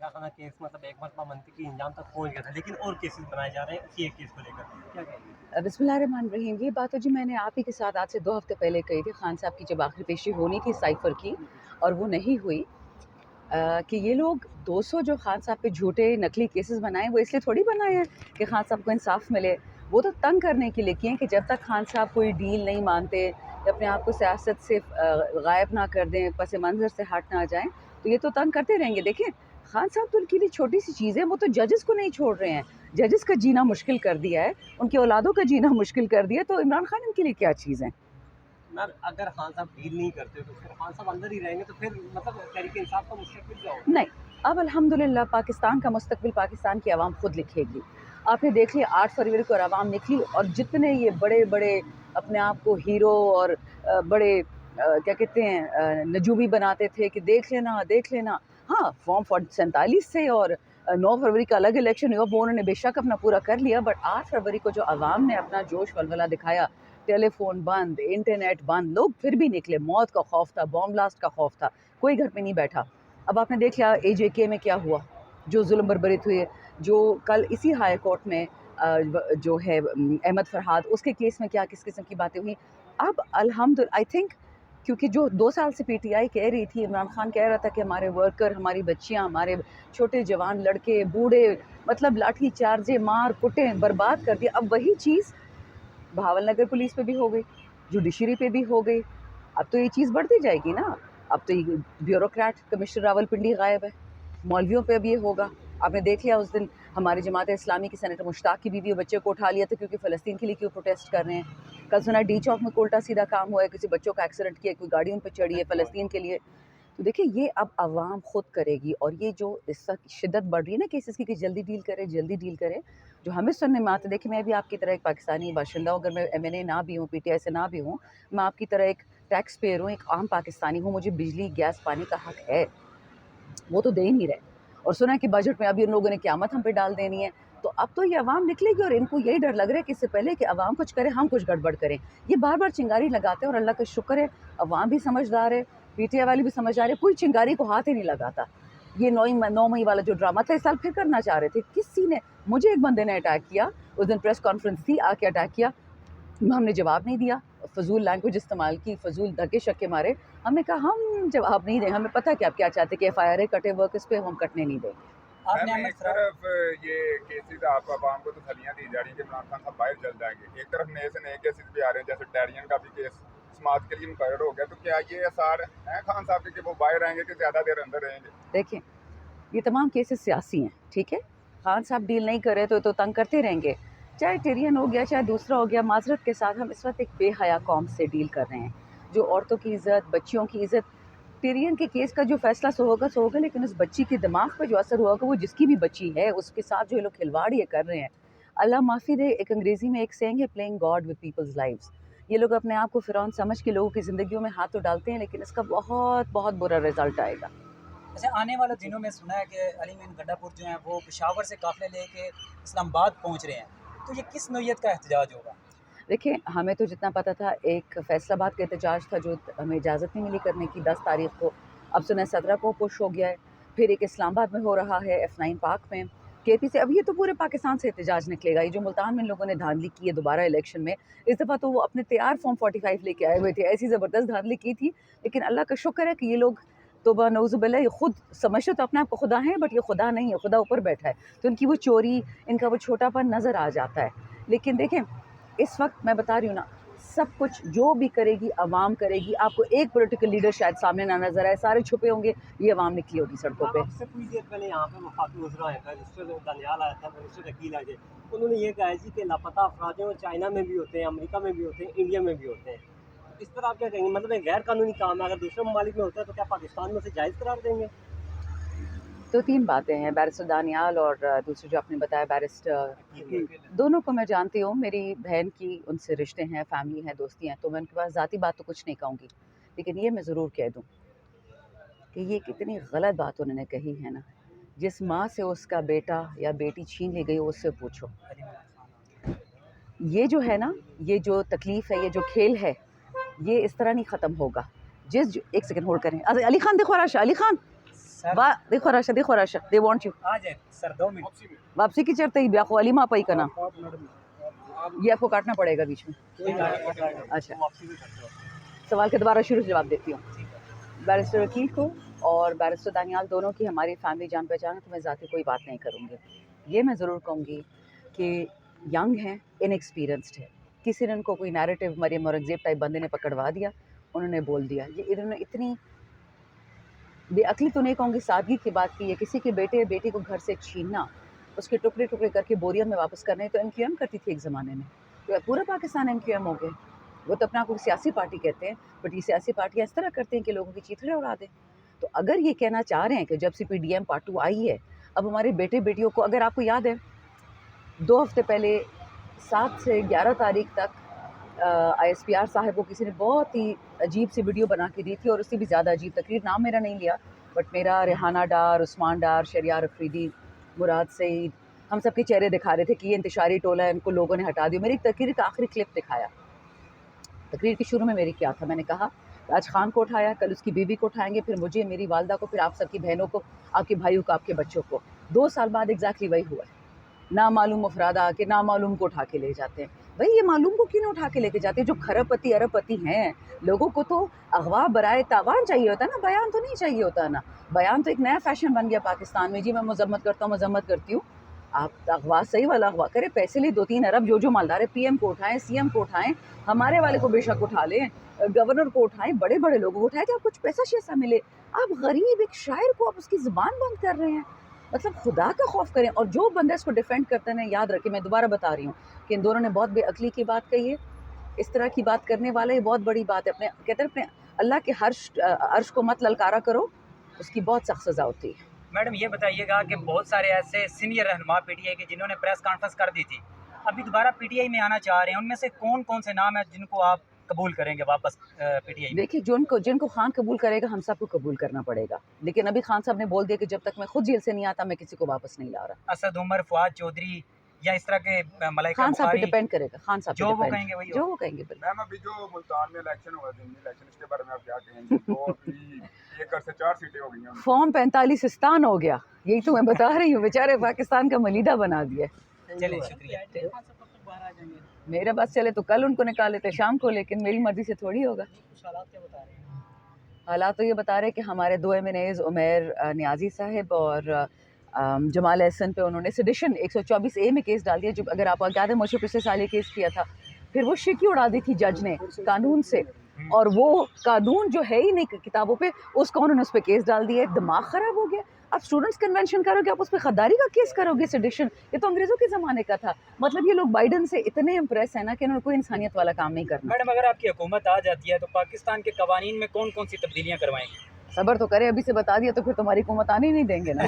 आयशा खाना केस मतलब एक मरतबा मंतकी इंजाम तक पहुंच गया था, लेकिन और केसेस बनाए जा रहे हैं उसी एक केस को लेकर, क्या कहेंगे? बिस्मिल्लाहिर्रहमानिर्रहीम। ये बात तो जी मैंने आप ही के साथ आज से 2 हफ़्ते पहले कही थी, खान साहब की जब आखिरी पेशी होनी थी साइफ़र की और वो नहीं हुई। कि ये लोग 200 जो खान साहब पे झूठे नकली केसेस बनाए वो इसलिए थोड़ी बनाए हैं कि खान साहब को इंसाफ मिले। वो तो तंग करने के लिए किए हैं कि जब तक खान साहब कोई डील नहीं मानते या अपने आप को सियासत से गायब ना कर दें, पस मंज़र से हट ना जाएं, तो ये तो तंग करते रहेंगे। देखें, खान साहब तो उनके लिए छोटी सी चीज़ है, वो तो जजेस को नहीं छोड़ रहे हैं। जजेस का जीना मुश्किल कर दिया है, उनकी औलादों का जीना मुश्किल कर दिया, तो इमरान खान इनके लिए क्या चीज़ है? मैम अगर खान साहब डील नहीं करते तो फिर खान साहब अंदर ही रहेंगे, तो फिर मतलब तहरीक इंसाफ का मुस्तकबिल क्या होगा? नहीं, अब अल्हम्दुलिल्लाह पाकिस्तान का मुस्तकबिल पाकिस्तान की आवाम खुद लिखेगी। आपने देख लिया 8 फरवरी को आवाम निकली और जितने ये बड़े-बड़े अपने आप को हीरो और बड़े क्या कहते हैं नजूमी बनाते थे कि देख लेना। हाँ, फॉर्म 47 से और 9 फरवरी का अलग इलेक्शन हुआ, वो उन्होंने बेशक अपना पूरा कर लिया, बट 8 फरवरी को जो आवाम ने अपना जोश वलवला दिखाया, टेलीफ़ोन बंद, इंटरनेट बंद, लोग फिर भी निकले। मौत का खौफ था, बॉम्ब ब्लास्ट का खौफ था, कोई घर पे नहीं बैठा। अब आपने देख लिया एजेके में क्या हुआ, जो जुल्म बर्बरीत हुए, जो कल इसी हाई कोर्ट में जो है अहमद फरहाद उसके केस में क्या किस किस्म की बातें हुई। अब अल्हम्दुलिल्लाह आई थिंक क्योंकि जो 2 साल से पीटीआई कह रही थी, इमरान खान कह रहा था कि हमारे वर्कर, हमारी बच्चियां, हमारे छोटे जवान लड़के बूढ़े मतलब लाठी चार्जे मार कुटे बर्बाद कर दिया। अब वही चीज़ भावलनगर पुलिस पे भी हो गई, जुडिशरी पे भी हो गई। अब तो ये चीज़ बढ़ती जाएगी ना। अब तो ये ब्यूरोक्रेट कमिश्नर रावलपिंडी गायब है, मौलवियों पे अब ये होगा। आपने देख लिया उस दिन हमारी जमात इस्लामी के सेनेटर मुश्ताक की बीवी और बच्चे को उठा लिया था क्योंकि फ़लस्तीन के लिए क्यों प्रोटेस्ट कर रहे हैं। कल सुना डी चौक में उल्टा सीधा काम हुआ है, किसी बच्चों का एक्सीडेंट किया, कोई गाड़ी उन पर चढ़ी है फ़लस्तीन के लिए। तो देखिए ये अब आवाम खुद करेगी और ये जो इस वक्त शिद्दत बढ़ रही है ना केसेस की कि जल्दी डील करें, जो हमें सुनने में आता है। देखिए मैं भी आपकी तरह एक पाकिस्तानी बाशिंदा हूँ, अगर मैं एमएनए ना भी हूँ, पीटीआई से ना भी हूँ, मैं आपकी तरह एक टैक्स पेयर हूँ, एक आम पाकिस्तानी हूँ, मुझे बिजली गैस पानी का हक है, वो तो दे ही नहीं रहे। और सुना है कि बजट में अभी उन लोगों ने क़यामत हम पे डाल देनी है, तो अब तो ये अवाम निकलेगी और इनको यही डर लग रहा है कि इससे पहले कि अवाम कुछ करे हम कुछ गड़बड़ करें। ये बार बार चिंगारी लगाते हैं और अल्लाह का शुक्र है अवाम भी समझदार है, पीटीआई वाले भी समझदार है, कोई चिंगारी को हाथ ही नहीं लगाता। ये 9 मई वाला जो ड्रामा था इस साल फिर करना चाह रहे थे, किसी ने, मुझे एक बंदे ने अटैक किया, उस दिन प्रेस कॉन्फ्रेंस थी, आके अटैक किया, हमने जवाब नहीं दिया, फजूल लैंग्वेज इस्तेमाल की, फजूल धक्के शक्के मारे। हमने कहा हम जवाब नहीं देंगे, हमें पता है कि आप क्या चाहते हैं कि एफआईआर कटे वर्कर्स पे, हम कटने नहीं देंगे। आपने एक तरफ ये केसेस आप आवाम को तो थलियां दी जा रही है कि इमरान खान साहब बाहर चल जाएंगे, एक तरफ नए से नए केसेस भी आ रहे हैं, जैसे टैरियन का भी केस समाज के लिए मुकर्रर हो गया, तो क्या ये आसार है खान साहब के कि वो बाहर रहेंगे कि ज़्यादा देर अंदर रहेंगे? देखिए ये तमाम केसेस सियासी हैं, ठीक है। खान साहब डील नहीं करे तो तंग करते रहेंगे, चाहे टेरियन हो गया चाहे दूसरा हो गया। माजरत के साथ हम इस वक्त एक बेहया कौम से डील कर रहे हैं, जो औरतों की इज़्ज़त, बच्चियों की इज़्ज़त, टेरियन के केस का जो फैसला सो होगा, लेकिन उस बच्ची के दिमाग पर जो असर होगा, वो जिसकी भी बच्ची है उसके साथ जो ये लोग खिलवाड़ ये कर रहे हैं, अल्लाह माफ़ी दे। एक अंग्रेज़ी में एक सेइंग है, playing God with people's lives. ये लोग अपने आप को फ़िरौन समझ के लोगों की ज़िंदगियों में हाथ तो डालते हैं, लेकिन इसका बहुत बहुत बुरा रिजल्ट आएगा। अच्छा, आने वाले दिनों में सुना है कि अली मीन गड्ढापुर जो हैं वो पेशावर से काफ़िले लेके इस्लामाबाद पहुंच रहे हैं, तो ये किस नौइयत का एहतजाज होगा? देखिए हमें तो जितना पता था एक फैसलाबाद का एहतजाज था जो हमें इजाज़त नहीं मिली करने की 10 तारीख को, अब सुना है 17 को पुश हो गया है, फिर एक इस्लामाबाद में हो रहा है, F9 पार्क में, केपी से। अब ये तो पूरे पाकिस्तान से एहतजाज निकलेगा। ये जो मुल्तान में इन लोगों ने धांधली की है दोबारा इलेक्शन में, इस दफ़ा तो वो अपने तैयार फॉर्म 45 लेके आए हुए थे, ऐसी ज़बरदस्त धांधली की थी। लेकिन अल्लाह का शुक्र है कि ये लोग तौबा नऊज़ुबिल्लाह, ये खुद समझते तो अपने आप को खुदा हैं, बट ये खुदा नहीं है, खुदा ऊपर बैठा है, तो इनकी वो चोरी, इनका वो छोटापन नज़र आ जाता है। लेकिन देखें इस वक्त मैं बता रही हूँ ना, सब कुछ जो भी करेगी अवाम करेगी। आपको एक पॉलिटिकल लीडर शायद सामने ना नजर आए, सारे छुपे होंगे, ये अवाम निकली होगी सड़कों पे। आपसे कुछ देर पहले यहाँ पे वफाकी वज़रा आया था, रजिस्टर दानियाल आया था, रजिस्टर वकील आए थे, उन्होंने ये कहा जी कि लापता अफराद जो चाइना में भी होते हैं, अमेरिका में भी होते हैं, इंडिया में भी होते हैं। इस पर आप क्या कहेंगे? मतलब एक गैर कानूनी काम है, अगर दूसरे ममालिक में होता है तो क्या पाकिस्तान में उसे जायज़ करार देंगे? तो 3 बातें हैं, बैरिस्टर दानियाल और दूसरे जो आपने बताया बैरिस्टर, दोनों को मैं जानती हूँ, मेरी बहन की उनसे रिश्ते हैं, फैमिली है, दोस्ती हैं, तो मैं उनके पास ज़ाती बात तो कुछ नहीं कहूँगी। लेकिन ये मैं ज़रूर कह दूँ कि ये कितनी गलत बात उन्होंने कही है ना, जिस माँ से उसका बेटा या बेटी छीन ली गई हो उससे पूछो। ये जो है ना, ये जो तकलीफ़ है, ये जो खेल है, ये इस तरह नहीं ख़त्म होगा। एक सेकंड होल्ड करें, अली खान देखो, राशा अली खान। सर वाह देखो राशा दे वांट यू आ जाए सर 2 मिनट वापसी की चरते ही ब्याह अलीमा पाई का नाम ये आपको काटना पड़ेगा बीच में अच्छा वापसी भी करते हो सवाल के दोबारा शुरू से जवाब देती हूँ बैरिस्टर वकील को और बैरिस्टर दानियाल दोनों की हमारी फैमिली जान पहचान है, तो मैं ज़ाती कोई बात नहीं करूँगी। ये मैं ज़रूर कहूँगी कि यंग हैं, इनएक्सपीरियंस्ड है। किसी ने उनको कोई नैरेटिव मरियम औरंगज़ेब टाइप बंदे ने पकड़वा दिया, उन्होंने बोल दिया। ये इन्होंने इतनी बेअक्ली तो नहीं कहूँगी, सादगी की बात की है। किसी के बेटे बेटी को घर से छीनना, उसके टुकड़े टुकड़े करके बोरियत में वापस करने, तो MQM करती थी एक ज़माने में। तो पूरा पाकिस्तान MQM हो गए। वो तो अपना कोई सियासी पार्टी कहते हैं, बट ये सियासी पार्टियाँ इस तरह करती हैं कि लोगों की चीथड़े उड़ा दें। तो अगर ये कहना चाह रहे हैं कि जब CPDM पार्ट 2 आई है, अब हमारे बेटे बेटियों को, अगर आपको याद है 2 हफ्ते पहले 7 से 11 तारीख तक ISPR साहब को किसी ने बहुत ही अजीब सी वीडियो बना के दी थी, और उससे भी ज़्यादा अजीब तकरीर, नाम मेरा नहीं लिया बट मेरा रेहाना डार, उस्मान डार, शरियार अफरीदी, मुराद सईद, हम सबके चेहरे दिखा रहे थे कि ये इंतशारी टोला है, इनको लोगों ने हटा दिया। मेरी तकरीर का आखिरी क्लिप दिखाया। तकरीर के शुरू में मेरी क्या था, मैंने कहा आज खान को उठाया, कल उसकी बीवी को उठाएंगे, फिर मुझे, मेरी वालदा को, फिर आप सबकी बहनों को, आपके भाइयों को, आपके बच्चों को। 2 साल बाद एग्जैक्टली वही हुआ है। नामालूम अफराद आके नामालूम को उठा के ले जाते हैं। भाई ये मालूम को क्यों नहीं उठा के लेके जाते हैं? जो खरबपति अरबपति हैं, लोगों को तो अगवा बराए तावान चाहिए होता है ना, बयान तो नहीं चाहिए होता ना। बयान तो एक नया फैशन बन गया पाकिस्तान में। जी मैं मजम्मत करती हूँ। आप अगवा सही वाला अगवा करें, पैसे लिए 2-3 अरब जो मालदार है, PM को उठाएं, CM को उठाएं, हमारे वाले को बेशक उठा लें, गवर्नर को उठाएं, बड़े बड़े लोगों को उठाएं, कि आप कुछ पैसा शैसा मिले। आप गरीब एक शायर को आप उसकी ज़ुबान बंद कर रहे हैं। मतलब खुदा का खौफ करें। और जो बंदा इसको डिफेंड करते हैं, याद रखें, मैं दोबारा बता रही हूँ कि इन दोनों ने बहुत बेअक्ली की बात कही है। इस तरह की बात करने वाला ये बहुत बड़ी बात है। अपने कहते हैं अपने अल्लाह के अर्श को मत ललकारा करो, उसकी बहुत सख्त सज़ा होती है। मैडम ये बताइएगा कि बहुत सारे ऐसे सीनियर रहनुमा PTI के जिन्होंने प्रेस कॉन्फ्रेंस कर दी थी, अभी दोबारा PTI में आना चाह रहे हैं, उनमें से कौन कौन से नाम हैं जिनको आप कबूल करेंगे वापस PTI में? देखिए, जिनको खान कबूल करेगा, हम सबको कबूल करना पड़ेगा। लेकिन अभी खान साहब ने बोल दिया कि जब तक मैं खुद जेल से नहीं आता, मैं किसी को वापस नहीं ला रहा। असद उमर, फुआद चौधरी या इस तरह के मलाइका खान साहब पे बुखारी, डिपेंड करेगा। खान साहब पे जो वो डिपेंड, कहेंगे वही जो होगा। वो कहेंगे बिल्कुल। मैम अभी जो मुल्तान में इलेक्शन हुआ, ज़िमनी इलेक्शन, इसके बारे में आप क्या कहेंगे? तो अभी 1 घर से 4 सीटें हो गई हैं। फॉर्म 45 हो गया, यही तो मैं बता रही हूँ। बेचारे पाकिस्तान का मलीदा बना दिया। चलिए शुक्रिया। मेरा बस चले तो कल उनको निकाल लेते शाम को, लेकिन मेरी मर्जी से थोड़ी होगा। हालात तो ये बता रहे हैं कि हमारे 2 MNAs उमैर नियाजी साहब और जमाल एहसन पे उन्होंने सेडिशन 124A में केस डाल दिया। जो अगर आपको याद है, मुझे पिछले साल ये केस किया था, फिर वो शिकी उड़ा दी थी जज ने कानून से, और वो कानून जो है ही नहीं किताबों पे, उसका उन्होंने उस पर केस डाल दिया। दिमाग ख़राब हो गया। आप स्टूडेंट्स कन्वेंशन करोगे, आप उस पर खद्दारी का केस करोगे, सेडिशन। ये तो अंग्रेज़ों के ज़माने का था। मतलब ये लोग बाइडन से इतने इम्प्रेस है ना कि इन्होंने कोई इंसानियत वाला काम नहीं करना। मैडम अगर आपकी हुकूमत आ जाती है तो पाकिस्तान के कवानीन में कौन कौन सी तब्दीलियाँ करवाएंगी? सब्र तो करे, अभी से बता दिया तो फिर तुम्हारी हुकूमत आने नहीं देंगे ना।